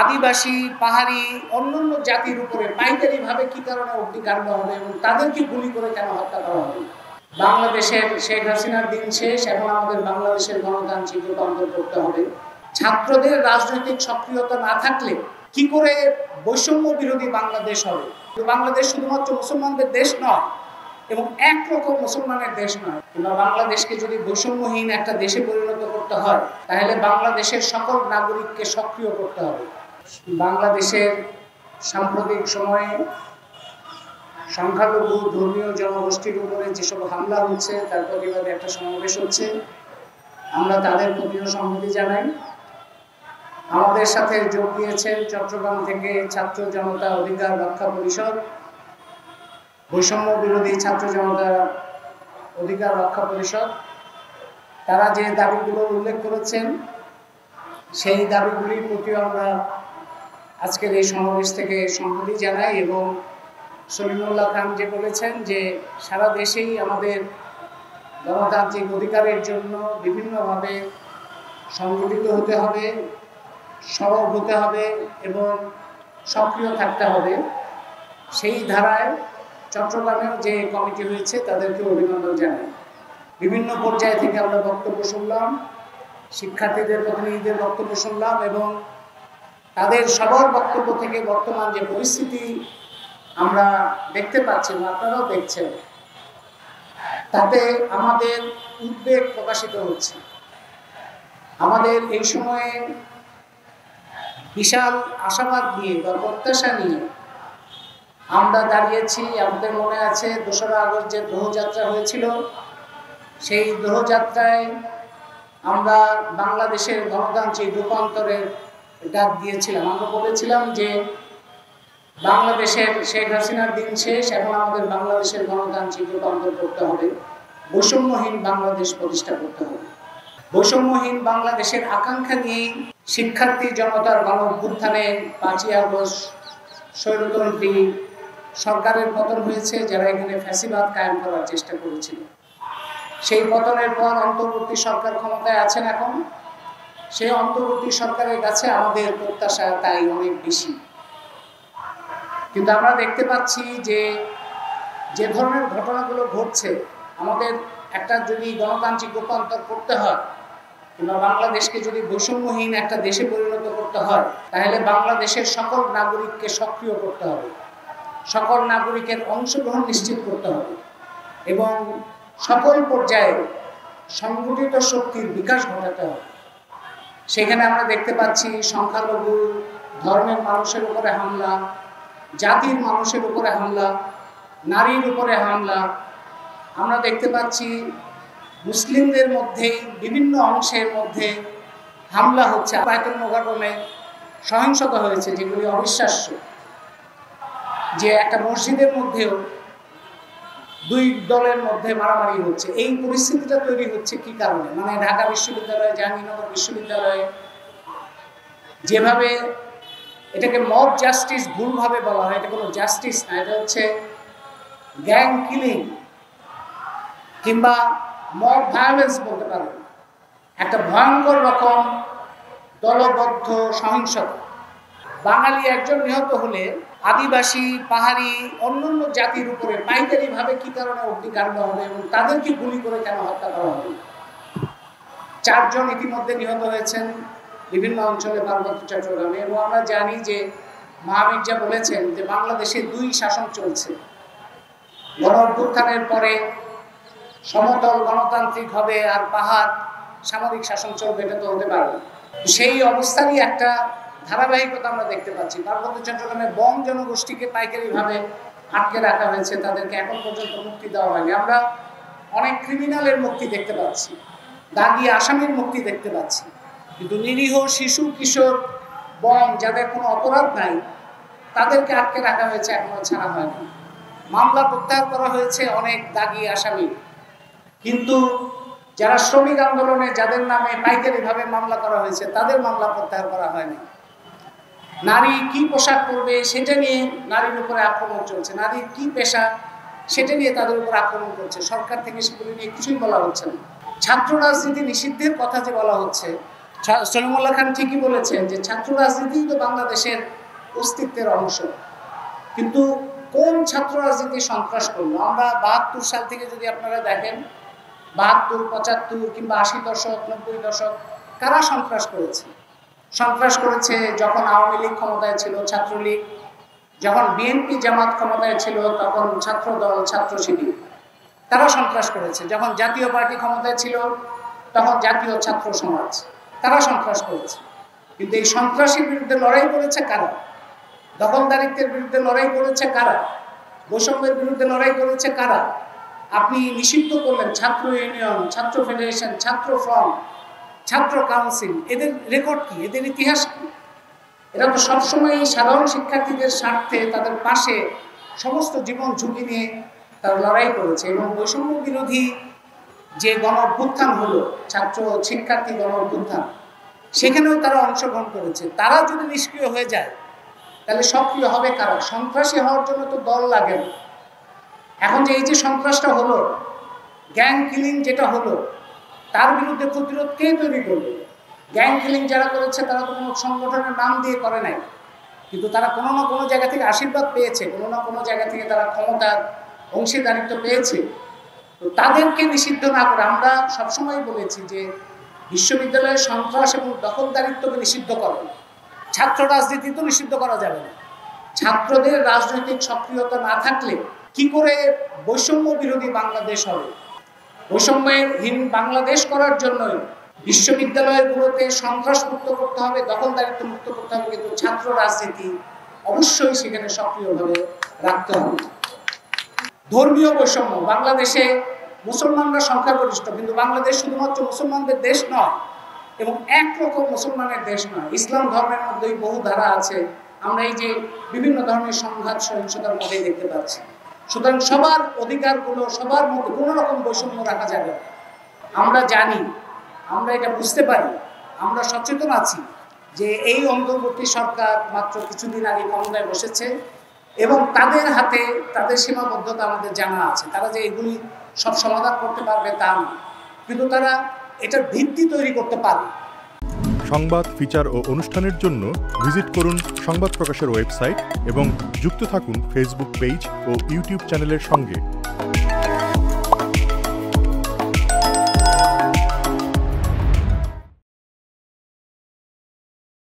আদিবাসী, পাহাড়ি, অন্যান্য জাতির উপরে পাইকারিভাবে কি কারণে অগ্নিকাণ্ড হবে এবং তাদেরকে গুলি করে কেন হত্যা করা হবে? বাংলাদেশের শেখ হাসিনার দিন শেষ, এখন আমাদের বাংলাদেশের গণতান্ত্রিক রূপান্তর করতে হবে। ছাত্রদের রাজনৈতিক সক্রিয়তা না থাকলে কি করে বৈষম্য বিরোধী বাংলাদেশ হবে? বাংলাদেশ শুধুমাত্র মুসলমানদের দেশ নয় এবং একরকম মুসলমানের দেশ নয়। কিংবা বাংলাদেশকে যদি বৈষম্যহীন একটা দেশে পরিণত করতে হয়, তাহলে বাংলাদেশের সকল নাগরিককে সক্রিয় করতে হবে। বাংলাদেশের সাম্প্রতিক সময়ে সংখ্যালঘু ধর্মীয় জনগোষ্ঠীর উপরে যেসব হামলা হচ্ছে, তার প্রতিবাদে একটা সমাবেশ হচ্ছে। আমরা তাদের প্রতিও সংহতি জানাই। আমাদের সাথে যোগ দিয়েছেন চট্টগ্রাম থেকে ছাত্র জনতা অধিকার রক্ষা পরিষদ, বৈষম্য বিরোধী ছাত্র জনতা অধিকার রক্ষা পরিষদ। তারা যে দাবিগুলো উল্লেখ করেছেন, সেই দাবিগুলির প্রতিও আমরা আজকের এই সমাবেশ থেকে সংহতি জানাই। এবং সলিমুল্লাহ খান যে বলেছেন যে সারা দেশেই আমাদের গণতান্ত্রিক অধিকারের জন্য বিভিন্নভাবে সংগঠিত হতে হবে, সরব হতে হবে এবং সক্রিয় থাকতে হবে, সেই ধারায় চট্টগ্রামের যে কমিটি হয়েছে তাদেরকে অভিনন্দন জানাই। বিভিন্ন পর্যায় থেকে আমরা বক্তব্য শুনলাম, শিক্ষার্থীদের প্রতিনিধিদের বক্তব্য শুনলাম এবং তাদের সবার বক্তব্য থেকে বর্তমান যে পরিস্থিতি আমরা দেখতে পাচ্ছি, আপনারাও দেখছেন, তাতে আমাদের উদ্বেগ প্রকাশিত হচ্ছে। আমাদের এই সময়ে বিশাল আশাবাদ নিয়ে বা প্রত্যাশা নিয়ে আমরা দাঁড়িয়েছি। আমাদের মনে আছে ২রা আগস্ট যে দোহযাত্রা হয়েছিল, সেই দোহযাত্রায় আমরা বাংলাদেশের গণতান্ত্রিক রূপান্তরের ডাক দিয়েছিলাম। আমরা বলেছিলাম যে বাংলাদেশের শেখ হাসিনার দিন শেষ, এখন আমাদের বাংলাদেশের গণতান্ত্রিক রূপান্তর করতে হবে, বৈষম্যহীন বাংলাদেশ প্রতিষ্ঠা করতে হবে। বৈষম্যহীন বাংলাদেশের আকাঙ্ক্ষা নিয়েই শিক্ষার্থী জনতার গণ অভ্যুত্থানে ৫ই আগস্ট স্বৈরতন্ত্রী সরকারের পতন হয়েছে, যারা এখানে ফ্যাসিবাদ কায়েম করার চেষ্টা করেছিল। সেই পতনের পর অন্তর্বর্তী সরকার ক্ষমতায় আছেন এখন। সেই অন্তর্বর্তী সরকারের কাছে আমাদের প্রত্যাশা তাই অনেক বেশি। কিন্তু আমরা দেখতে পাচ্ছি যে যে ধরনের ঘটনাগুলো ঘটছে, আমাদের একটা যদি গণতান্ত্রিক রূপান্তর করতে হয় কিংবা বাংলাদেশকে যদি বৈষম্যহীন একটা দেশে পরিণত করতে হয়, তাহলে বাংলাদেশের সকল নাগরিককে সক্রিয় করতে হবে, সকল নাগরিকের অংশগ্রহণ নিশ্চিত করতে হবে এবং সকল পর্যায়ে সংগঠিত শক্তির বিকাশ ঘটাতে হবে। সেখানে আমরা দেখতে পাচ্ছি সংখ্যালঘু ধর্মের মানুষের উপরে হামলা, জাতির মানুষের উপরে হামলা, নারীর উপরে হামলা। আমরা দেখতে পাচ্ছি মুসলিমদের মধ্যে বিভিন্ন অংশের মধ্যে হামলা হচ্ছে। বায়তুল মোকাররমে সহিংসতা হয়েছে, যেগুলি অবিশ্বাস্য। যে একটা মসজিদের মধ্যেও দুই দলের মধ্যে মারামারি হচ্ছে। এই পরিস্থিতিটা তৈরি হচ্ছে কি কারণে? মানে ঢাকা বিশ্ববিদ্যালয়, জাহাঙ্গীরনগর বিশ্ববিদ্যালয়ে যেভাবে এটাকে মব জাস্টিস ভুলভাবে বলা হয়, এটা কোনো জাস্টিস না, এটা হচ্ছে গ্যাং কিলিং কিংবা মব ভায়োলেন্স বলতে পারেন। একটা ভয়ঙ্কর রকম দলবদ্ধ সহিংসতা। বাঙালি একজন নিহত হলে আদিবাসী, পাহাড়ি, অন্যান্য জাতির উপরে পাইকারিভাবে কি কারণে অগ্নিকাণ্ড হবে এবং তাদেরকে গুলি করে কেন হত্যা করা হবে? 4 জন ইতিমধ্যে নিহত হয়েছেন বিভিন্ন অঞ্চলে, পার্বত্য চট্টগ্রামে। এবং আমরা জানি যে মহামির্জা বলেছেন যে বাংলাদেশে 2 শাসন চলছে। গণ অভ্যুত্থানের পরে সমতল গণতান্ত্রিক হবে আর পাহাড় সামরিক শাসন চলবে, এটা তো হতে পারে। সেই অবস্থারই একটা ধারাবাহিকতা আমরা দেখতে পাচ্ছি। পার্বত্য চট্টগ্রামে বন জনগোষ্ঠীকে পাইকারিভাবে আটকে রাখা হয়েছে, তাদেরকে এখন পর্যন্ত মুক্তি দেওয়া হয়নি। আমরা অনেক ক্রিমিনালের মুক্তি দেখতে পাচ্ছি, দাগী আসামির মুক্তি দেখতে পাচ্ছি, কিন্তু নিরীহ শিশু, কিশোর, বন, যাদের কোনো অপরাধ নাই, তাদেরকে আটকে রাখা হয়েছে, এখনো ছাড়া হয়নি। মামলা প্রত্যাহার করা হয়েছে অনেক দাগী আসামি, কিন্তু যারা শ্রমিক আন্দোলনে যাদের নামে পাইকারিভাবে মামলা করা হয়েছে, তাদের মামলা প্রত্যাহার করা হয়নি। নারী কি পোশাক পরবে সেটা নিয়ে নারীর উপরে আক্রমণ চলছে, নারীর কি পেশা সেটা নিয়ে তাদের উপর আক্রমণ করছে। সরকার থেকে সেগুলো নিয়ে কিছুই বলা হচ্ছে না। ছাত্র রাজনীতি নিষিদ্ধের কথা যে বলা হচ্ছে, সলিমুল্লাহ খান ঠিকই বলেছেন যে ছাত্র রাজনীতি তো বাংলাদেশের অস্তিত্বের অংশ, কিন্তু কোন ছাত্র রাজনীতি সন্ত্রাস করলো? আমরা ৭২ সাল থেকে যদি আপনারা দেখেন, ৭২, ৭৫ কিংবা ৮০ দশক, ৯০ দশক, কারা সন্ত্রাস করেছে? সন্ত্রাস করেছে যখন আওয়ামী লীগ ক্ষমতায় ছিল, ছাত্রলীগ, যখন বিএনপি জামাত ক্ষমতায় ছিল তখন ছাত্র দল, ছাত্র শিবির, তারা সন্ত্রাস করেছে। যখন জাতীয় পার্টি ক্ষমতায় ছিল তখন জাতীয় ছাত্র সমাজ, তারা সন্ত্রাস করেছে। কিন্তু এই সন্ত্রাসীর বিরুদ্ধে লড়াই করেছে কারা? দখলদারিত্বের বিরুদ্ধে লড়াই করেছে কারা? বৈষম্যের বিরুদ্ধে লড়াই করেছে কারা? আপনি নিষিদ্ধ করলেন ছাত্র ইউনিয়ন, ছাত্র ফেডারেশন, ছাত্র ফ্রন্ট, ছাত্র কাউন্সিল, এদের রেকর্ড কি? এদের ইতিহাস কি? এরা তো সবসময় সাধারণ শিক্ষার্থীদের স্বার্থে তাদের পাশে সমস্ত জীবন ঝুঁকি নিয়ে তারা লড়াই করেছে। এবং বৈষম্য বিরোধী যে গণ অভ্যুত্থান হলো, ছাত্র শিক্ষার্থী গণ অভ্যুত্থান, সেখানেও তারা অংশগ্রহণ করেছে। তারা যদি নিষ্ক্রিয় হয়ে যায় তাহলে সক্রিয় হবে কারা? সন্ত্রাসী হওয়ার জন্য তো দল লাগে না। এখন যে এই যে সন্ত্রাসটা হলো, গ্যাং কিলিং যেটা হলো, তার বিরুদ্ধে প্রতিরোধ কে তৈরি করবে? গ্যাং কিলিং যারা করেছে তারা তো কোনো সংগঠনের নাম দিয়ে করে নাই, কিন্তু তারা কোনো না কোনো জায়গা থেকে আশীর্বাদ পেয়েছে, কোনো না কোনো জায়গা থেকে তারা ক্ষমতার অংশীদারিত্ব পেয়েছে। তো তাদেরকে নিষিদ্ধ না করে, আমরা সবসময় বলেছি যে বিশ্ববিদ্যালয়ের সন্ত্রাস এবং দখলদারিত্বকে নিষিদ্ধ করেন, ছাত্র রাজনীতি তো নিষিদ্ধ করা যাবে না। ছাত্রদের রাজনৈতিক সক্রিয়তা না থাকলে কি করে বৈষম্য বিরোধী বাংলাদেশ হবে? বৈষম্যহীন বাংলাদেশ করার জন্য বিশ্ববিদ্যালয়গুলোতে সন্ত্রাস মুক্ত করতে হবে, দখলদারিত্ব মুক্ত করতে হবে, কিন্তু ছাত্র রাজনীতি অবশ্যই সেখানে সক্রিয়ভাবে রাখতে হবে। ধর্মীয় বৈষম্য, বাংলাদেশে মুসলমানরা সংখ্যাগরিষ্ঠ, কিন্তু বাংলাদেশ শুধুমাত্র মুসলমানদের দেশ নয় এবং একরকম মুসলমানের দেশ নয়। ইসলাম ধর্মের মধ্যেই বহু ধারা আছে। আমরা এই যে বিভিন্ন ধরনের সংঘাত সহিংসতার মধ্যেই দেখতে পাচ্ছি। সুতরাং সবার অধিকারগুলো, সবার মধ্যে কোনো রকম বৈষম্য রাখা যাবে না। আমরা জানি, আমরা এটা বুঝতে পারি, আমরা সচেতন আছি যে এই অন্তর্বর্তী সরকার মাত্র কিছুদিন আগে ক্ষমতায় বসেছে এবং তাদের হাতে তাদের সীমাবদ্ধতা আমাদের জানা আছে। তারা যে এগুলি সব সমাধান করতে পারবে তা না, কিন্তু তারা এটার ভিত্তি তৈরি করতে পারে। সংবাদ, ফিচার ও অনুষ্ঠানের জন্য ভিজিট করুন সংবাদ প্রকাশের ওয়েবসাইট এবং যুক্ত থাকুন ফেসবুক পেজ ও ইউটিউব চ্যানেলের সঙ্গে।